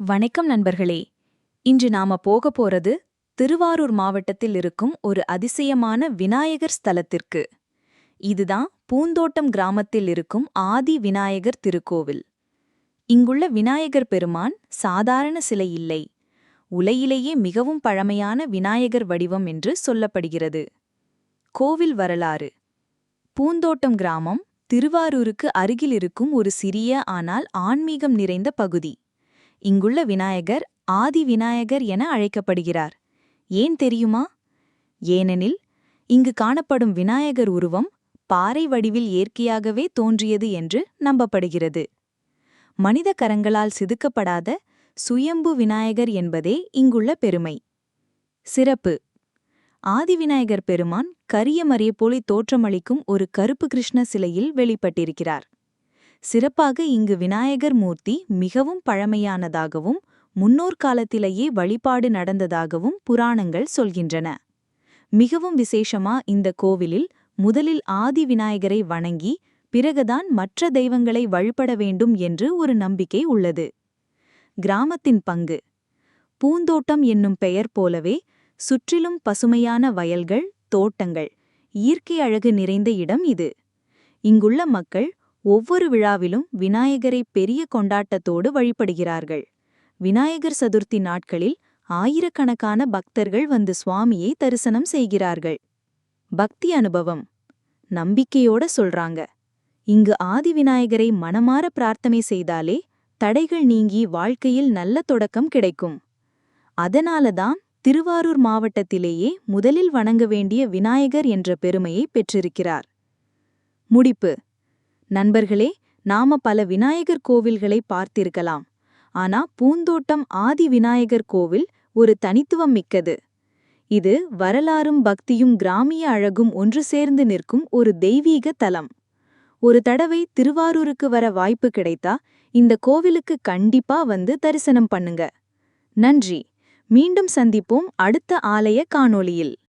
வணக்கம் நண்பர்களே. இன்று நாம போறது திருவாரூர் மாவட்டத்தில் இருக்கும் ஒரு அதிசயமான விநாயகர் ஸ்தலத்திற்கு. இதுதான் பூந்தோட்டம் கிராமத்தில் இருக்கும் ஆதி விநாயகர் திருக்கோவில். இங்குள்ள விநாயகர் பெருமான் சாதாரண சிலை இல்லை, உலகிலேயே மிகவும் பழமையான விநாயகர் வடிவம் என்று சொல்லப்படுகிறது. கோவில் வரலாறு. பூந்தோட்டம் கிராமம் திருவாரூருக்கு அருகில் இருக்கும் ஒரு சிறிய ஆனால் ஆன்மீகம் நிறைந்த பகுதி. இங்குள்ள விநாயகர் ஆதி விநாயகர் என அழைக்கப்படுகிறார். ஏன் தெரியுமா? ஏனெனில் இங்கு காணப்படும் விநாயகர் உருவம் பாறை வடிவில் இயற்கையாகவே தோன்றியது என்று நம்பப்படுகிறது. மனித கரங்களால் செதுக்கப்படாத சுயம்பு விநாயகர் என்பதே இங்குள்ள பெருமை. சிறப்பு. ஆதிவிநாயகர் பெருமான் கரிய மரிய போலி தோற்றமளிக்கும் ஒரு கருப்பு கிருஷ்ண சிலையில் வெளிப்பட்டிருக்கிறார். சிறப்பாக இங்கு விநாயகர் மூர்த்தி மிகவும் பழமையானதாகவும் முன்னோர் காலத்திலேயே வழிபாடு நடந்ததாகவும் புராணங்கள் சொல்கின்றன. மிகவும் விசேஷமா இந்த கோவிலில் முதலில் ஆதி விநாயகரை வணங்கி பிறகுதான் மற்ற தெய்வங்களை வழிபட வேண்டும் என்று ஒரு நம்பிக்கை உள்ளது. கிராமத்தின் பங்கு. பூந்தோட்டம் என்னும் பெயர் போலவே சுற்றிலும் பசுமையான வயல்கள், தோட்டங்கள், இயற்கை அழகு நிறைந்த இடம் இது. இங்குள்ள மக்கள் ஒவ்வொரு விழாவிலும் விநாயகரை பெரிய கொண்டாட்டத்தோடு வழிபடுகிறார்கள். விநாயகர் சதுர்த்தி நாட்களில் ஆயிரக்கணக்கான பக்தர்கள் வந்து சுவாமியை தரிசனம் செய்கிறார்கள். பக்தி அனுபவம். நம்பிக்கையோட சொல்றாங்க. இங்கு ஆதி விநாயகரை மனமார பிரார்த்தனை செய்தாலே தடைகள் நீங்கி வாழ்க்கையில் நல்ல தொடக்கம் கிடைக்கும். அதனாலதான் திருவாரூர் மாவட்டத்திலேயே முதலில் வணங்க வேண்டிய விநாயகர் என்ற பெருமையை பெற்றிருக்கிறார். முடிப்பு. நண்பர்களே, நாம பல விநாயகர் கோவில்களை பார்த்திருக்கலாம். ஆனா பூந்தோட்டம் ஆதி விநாயகர் கோவில் ஒரு தனித்துவம் மிக்கது. இது வரலாறும் பக்தியும் கிராமிய அழகும் ஒன்று சேர்ந்து நிற்கும் ஒரு தெய்வீக தலம். ஒரு தடவை திருவாரூருக்கு வர வாய்ப்பு கிடைத்தா இந்த கோவிலுக்கு கண்டிப்பா வந்து தரிசனம் பண்ணுங்க. நன்றி. மீண்டும் சந்திப்போம் அடுத்த ஆலய காணொளியில்.